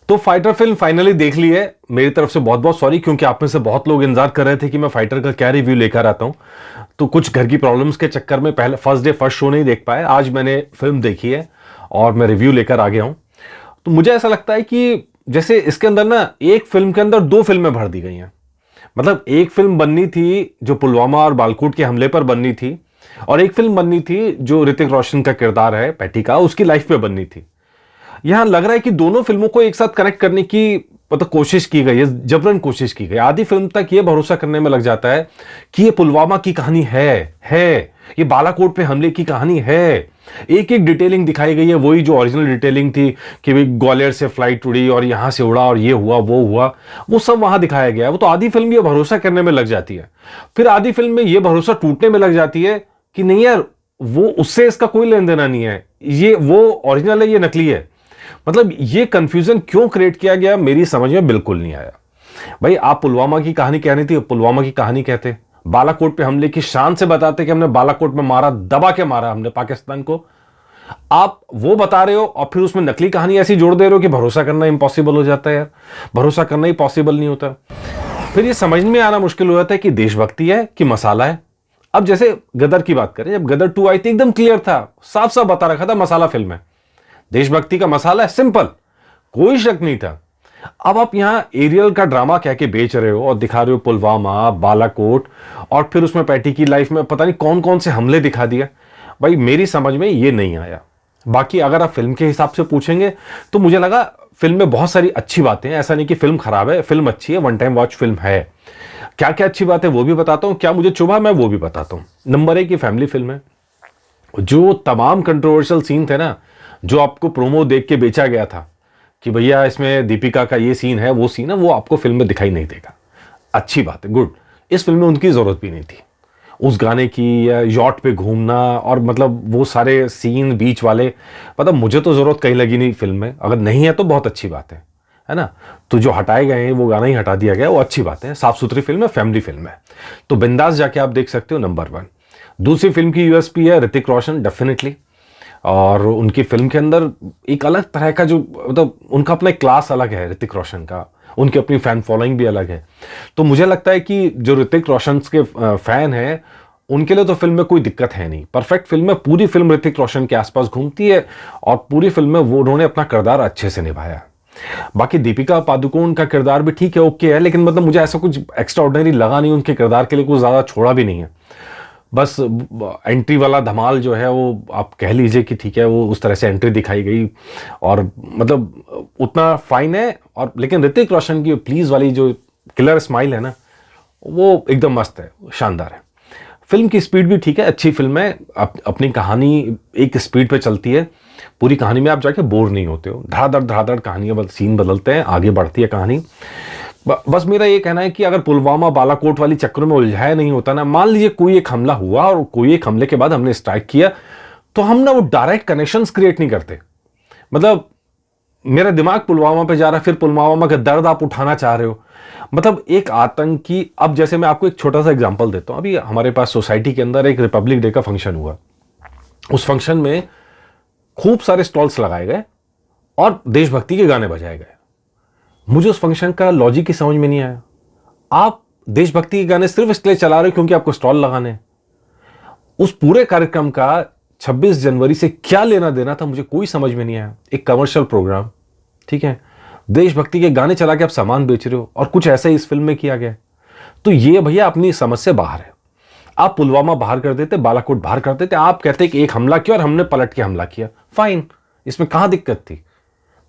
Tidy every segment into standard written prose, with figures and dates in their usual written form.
तो fighter film finally देख ली है। मेरी तरफ से बहुत बहुत सॉरी, क्योंकि आप में से बहुत लोग इंतजार कर रहे थे कि मैं फाइटर का क्या रिव्यू लेकर आता हूं। तो कुछ घर की प्रॉब्लम्स के चक्कर में पहले फर्स्ट डे फर्स्ट शो नहीं देख पाए। आज मैंने फिल्म देखी है और मैं रिव्यू लेकर आ गया हूं। तो मुझे ऐसा लगता है कि जैसे इसके अंदर ना एक फिल्म के अंदर दो फिल्में भर दी गई हैं। मतलब एक फिल्म बननी थी जो पुलवामा और बालाकोट के हमले पर बननी थी, और एक फिल्म बननी थी जो ऋतिक रोशन का किरदार है पैटी का, उसकी लाइफ पे बननी थी। यहां लग रहा है कि दोनों फिल्मों को एक साथ कनेक्ट करने की मतलब कोशिश की गई है, जबरन कोशिश की गई। आधी फिल्म तक ये भरोसा करने में लग जाता है कि ये पुलवामा की कहानी है, ये बालाकोट पे हमले की कहानी है। एक एक डिटेलिंग दिखाई गई है, वही जो ओरिजिनल डिटेलिंग थी कि भाई ग्वालियर से फ्लाइट उड़ी और यहां से उड़ा और ये हुआ वो हुआ, वो सब वहां दिखाया गया है। वो तो आधी फिल्म ये भरोसा करने में लग जाती है, फिर आधी फिल्म में ये भरोसा टूटने में लग जाती है कि नहीं यार, वो उससे इसका कोई लेन देना नहीं है, ये वो ओरिजिनल है, ये नकली है। मतलब ये कंफ्यूजन क्यों क्रिएट किया गया मेरी समझ में बिल्कुल नहीं आया। भाई आप पुलवामा की कहानी कहनी थी, पुलवामा की कहानी कहते, बालाकोट पे हमले की शान से बताते कि हमने बालाकोट में मारा, दबा के मारा हमने पाकिस्तान को। आप वो बता रहे हो और फिर उसमें नकली कहानी ऐसी जोड़ दे रहे हो कि भरोसा करना इम्पॉसिबल हो जाता है यार। भरोसा करना ही पॉसिबल नहीं होता। फिर ये समझ में आना मुश्किल हो जाता है कि देशभक्ति है कि मसाला है। अब जैसे गदर की बात करें, जब गदर 2 आई थी एकदम क्लियर था, साफ साफ बता रखा था मसाला फिल्म है, देशभक्ति का मसाला है, सिंपल, कोई शक नहीं था। अब आप यहां एरियल का ड्रामा कह के बेच रहे हो और दिखा रहे हो पुलवामा, बालाकोट, और फिर उसमें पैटी की लाइफ में पता नहीं कौन कौन से हमले दिखा दिया। भाई मेरी समझ में ये नहीं आया। बाकी अगर आप फिल्म के हिसाब से पूछेंगे तो मुझे लगा फिल्म में बहुत सारी अच्छी बातें हैं। ऐसा नहीं कि फिल्म खराब है, फिल्म अच्छी है, वन टाइम वॉच फिल्म है। क्या क्या अच्छी बात है वो भी बताता हूं, क्या मुझे चुभा मैं वो भी बताता हूं। नंबर 1 की फैमिली फिल्म है। जो तमाम कंट्रोवर्शियल सीन थे ना, जो आपको प्रोमो देख के बेचा गया था कि भैया इसमें दीपिका का ये सीन है वो सीन है, वो आपको फिल्म में दिखाई नहीं देगा। अच्छी बात है, गुड। इस फिल्म में उनकी जरूरत भी नहीं थी उस गाने की, या यॉट पे घूमना, और मतलब वो सारे सीन बीच वाले, मतलब मुझे तो जरूरत कहीं लगी नहीं फिल्म में। अगर नहीं है तो बहुत अच्छी बात है ना। तो जो हटाए गए हैं वो गाना ही हटा दिया गया, वो अच्छी बात है। साफ सुथरी फिल्म है, फैमिली फिल्म है, तो बिंदास जाके आप देख सकते हो। नंबर 1। दूसरी फिल्म की यूएसपी है ऋतिक रोशन, डेफिनेटली। और उनकी फिल्म के अंदर एक अलग तरह का जो मतलब उनका अपना एक क्लास अलग है ऋतिक रोशन का, उनकी अपनी फैन फॉलोइंग भी अलग है। तो मुझे लगता है कि जो ऋतिक रोशन के फैन हैं उनके लिए तो फिल्म में कोई दिक्कत है नहीं, परफेक्ट फिल्म है। पूरी फिल्म ऋतिक रोशन के आसपास घूमती है और पूरी फिल्म में वो उन्होंने अपना किरदार अच्छे से निभाया। बाकी दीपिका पादुकोण का किरदार भी ठीक है, ओके है, लेकिन मतलब मुझे ऐसा कुछ एक्स्ट्रा ऑर्डिनरी लगा नहीं, उनके किरदार के लिए कुछ ज्यादा छोड़ा भी नहीं है। बस एंट्री वाला धमाल जो है वो आप कह लीजिए कि ठीक है, वो उस तरह से एंट्री दिखाई गई और मतलब उतना फाइन है। और लेकिन ऋतिक रोशन की प्लीज वाली जो किलर स्माइल है ना, वो एकदम मस्त है, शानदार है। फिल्म की स्पीड भी ठीक है, अच्छी फिल्म है। अपनी कहानी एक स्पीड पे चलती है, पूरी कहानी में आप जाके बोर नहीं होते हो। धड़ाधड़ कहानियां, सीन बदलते हैं, आगे बढ़ती है कहानी। बस मेरा ये कहना है कि अगर पुलवामा बालाकोट वाली चक्करों में उलझाया नहीं होता ना, मान लीजिए कोई एक हमला हुआ और कोई एक हमले के बाद हमने स्ट्राइक किया, तो हम ना वो डायरेक्ट कनेक्शंस क्रिएट नहीं करते। मतलब मेरा दिमाग पुलवामा पे जा रहा है, फिर पुलवामा का दर्द आप उठाना चाह रहे हो। मतलब एक आतंकी, अब जैसे मैं आपको एक छोटा सा एग्जांपल देता हूं। अभी हमारे पास सोसाइटी के अंदर एक रिपब्लिक डे का फंक्शन हुआ। उस फंक्शन में खूब सारे स्टॉल्स लगाए गए और देशभक्ति के गाने बजाए गए। मुझे उस फंक्शन का लॉजिक ही समझ में नहीं आया। आप देशभक्ति के गाने सिर्फ इसलिए चला रहे हो क्योंकि आपको स्टॉल लगाने हैं। उस पूरे कार्यक्रम का 26 जनवरी से क्या लेना देना था मुझे कोई समझ में नहीं आया। एक कमर्शियल प्रोग्राम, ठीक है, देशभक्ति के गाने चला के आप सामान बेच रहे हो, और कुछ ऐसा ही इस फिल्म में किया गया। तो ये भैया अपनी समझ से बाहर है। आप पुलवामा बाहर कर देते, बालाकोट बाहर कर देते, आप कहते कि एक हमला किया और हमने पलट के हमला किया, फाइन, इसमें कहां दिक्कत थी।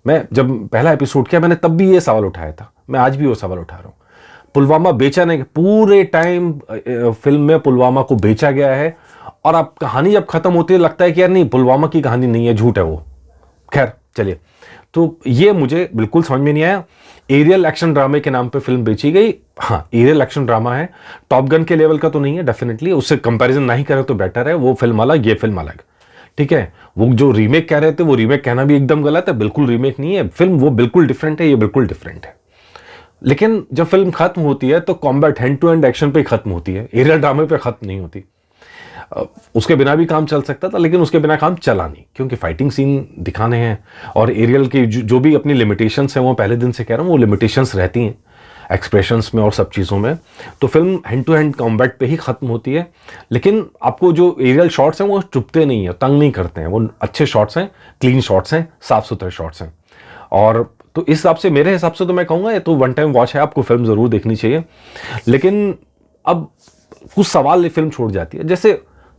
मैं जब पहला एपिसोड किया मैंने तब भी ये सवाल उठाया था, मैं आज भी वो सवाल उठा रहा हूं। पुलवामा बेचा नहीं, पूरे टाइम फिल्म में पुलवामा को बेचा गया है, और अब कहानी जब खत्म होती है लगता है कि यार नहीं, पुलवामा की कहानी नहीं है, झूठ है वो। खैर चलिए, तो ये मुझे बिल्कुल समझ में नहीं आया। एरियल एक्शन ड्रामे के नाम पे फिल्म बेची गई। हाँ, एरियल एक्शन ड्रामा है, टॉप गन के लेवल का तो नहीं है डेफिनेटली, उससे कंपैरिजन नहीं करें तो बेटर है। वो फिल्म अलग, ये फिल्म अलग, ठीक है। वो जो रीमेक कह रहे थे, वो रीमेक कहना भी एकदम गलत है, बिल्कुल रीमेक नहीं है फिल्म, वो बिल्कुल डिफरेंट है, ये बिल्कुल डिफरेंट है। लेकिन जब फिल्म खत्म होती है तो combat hand to hand action पे खत्म होती है, एरियल ड्रामे पे खत्म नहीं होती। उसके बिना भी काम चल सकता था, लेकिन उसके बिना काम चला नहीं, क्योंकि फाइटिंग सीन दिखाने हैं और एरियल की जो भी अपनी लिमिटेशंस हैं, वो पहले दिन से कह रहा हूँ, वो लिमिटेशंस रहती हैं एक्सप्रेशंस में और सब चीज़ों में। तो film hand to hand combat पे ही ख़त्म होती है, लेकिन आपको जो एरियल शॉट्स हैं वो चुभते नहीं है, तंग नहीं करते हैं, वो अच्छे शॉट्स हैं, क्लीन शॉट्स हैं, साफ सुथरे शॉट्स हैं। और तो इस हिसाब से, मेरे हिसाब से तो मैं कहूँगा ये तो वन टाइम वॉच है, आपको फिल्म ज़रूर देखनी चाहिए। लेकिन अब कुछ सवाल ये फिल्म छोड़ जाती है, जैसे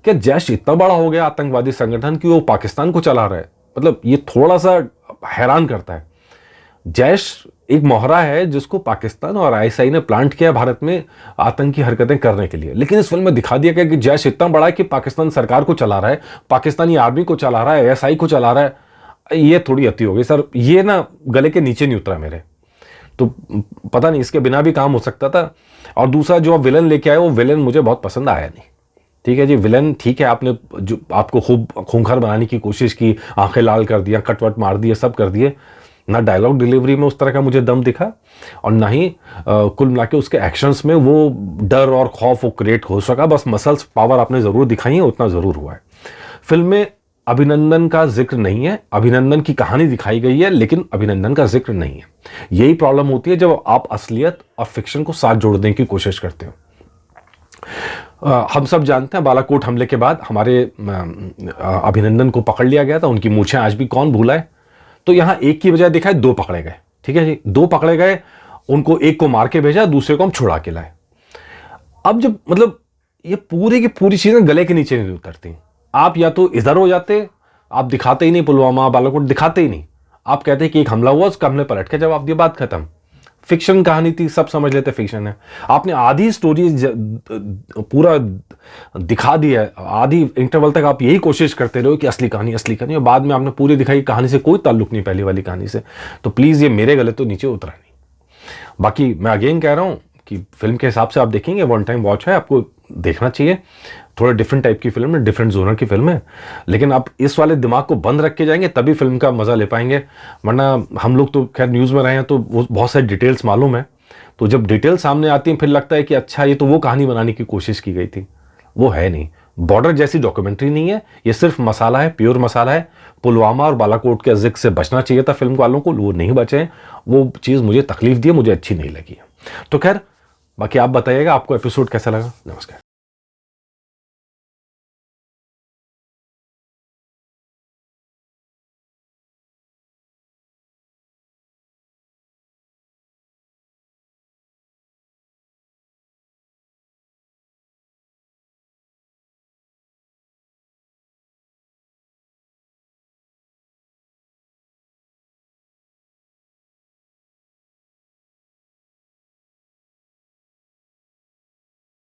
क्या जैश इतना बड़ा हो गया आतंकवादी संगठन कि वो पाकिस्तान को चला रहा है? मतलब ये थोड़ा सा हैरान करता है। जैश एक मोहरा है जिसको पाकिस्तान और आईएसआई ने प्लांट किया भारत में आतंकी हरकतें करने के लिए, लेकिन इस फिल्म में दिखा दिया गया कि जैश इतना बड़ा है कि पाकिस्तान सरकार को चला रहा है, पाकिस्तानी आर्मी को चला रहा है, आईएसआई को चला रहा है। ये थोड़ी अति हो गई सर, ये ना गले के नीचे नहीं उतरा मेरे। तो पता नहीं, इसके बिना भी काम हो सकता था। और दूसरा जो आप विलन लेके आए, वो विलन मुझे बहुत पसंद आया नहीं। ठीक है जी, विलन ठीक है, आपने जो आपको खूब खूंखार बनाने की कोशिश की, आंखें लाल कर दिया, कटवट मार दिए, सब कर दिए, ना डायलॉग डिलीवरी में उस तरह का मुझे दम दिखा, और ना ही कुल मिला के उसके एक्शंस में वो डर और खौफ वो क्रिएट हो सका। बस मसल्स पावर आपने ज़रूर दिखाई है, उतना ज़रूर हुआ है। फिल्म में अभिनंदन का जिक्र नहीं है, अभिनंदन की कहानी दिखाई गई है, लेकिन अभिनंदन का जिक्र नहीं है। यही प्रॉब्लम होती है जब आप असलियत और फिक्शन को साथ जोड़ने की कोशिश करते हो। हम सब जानते हैं बालाकोट हमले के बाद हमारे अभिनंदन को पकड़ लिया गया था, उनकी मूछें आज भी कौन भूला है। तो यहां एक की बजाय दिखाए दो पकड़े गए। ठीक है जी, दो पकड़े गए, उनको एक को मार के भेजा, दूसरे को हम छुड़ा के लाए। अब जब मतलब ये पूरी की पूरी चीजें गले के नीचे नहीं उतरती। आप या तो इधर हो जाते, आप दिखाते ही नहीं, पुलवामा बालाकोट दिखाते ही नहीं, आप कहते हैं कि एक हमला हुआ, उसका हमने पलट के जवाब दिया, बात खत्म। फिक्शन कहानी थी, सब समझ लेते फिक्शन है। आपने आधी स्टोरी पूरा दिखा दिया है, आधी इंटरवल तक आप यही कोशिश करते रहो कि असली कहानी असली कहानी, और बाद में आपने पूरी दिखाई, कहानी से कोई ताल्लुक नहीं पहली वाली कहानी से। तो प्लीज़ ये मेरे गले तो नीचे उतरा नहीं। बाकी मैं अगेन कह रहा हूँ कि फिल्म के हिसाब से आप देखेंगे, वन टाइम वॉच है, आपको देखना चाहिए। थोड़ा डिफरेंट टाइप की फिल्म है, डिफरेंट जोनर की फिल्म है, लेकिन आप इस वाले दिमाग को बंद रख के जाएंगे तभी फिल्म का मज़ा ले पाएंगे। वरना हम लोग तो खैर न्यूज़ में रहे हैं तो वो बहुत सारी डिटेल्स मालूम है, तो जब डिटेल सामने आती हैं फिर लगता है कि अच्छा ये तो वो कहानी बनाने की कोशिश की गई थी, वो है नहीं। बॉर्डर जैसी डॉक्यूमेंट्री नहीं है, ये सिर्फ मसाला है, प्योर मसाला है। पुलवामा और बालाकोट के जिक्र से बचना चाहिए था फिल्म वालों को, वो नहीं बचे। वो चीज़ मुझे तकलीफ दी, मुझे अच्छी नहीं लगी। तो खैर बाकी आप बताइएगा आपको एपिसोड कैसा लगा। नमस्कार।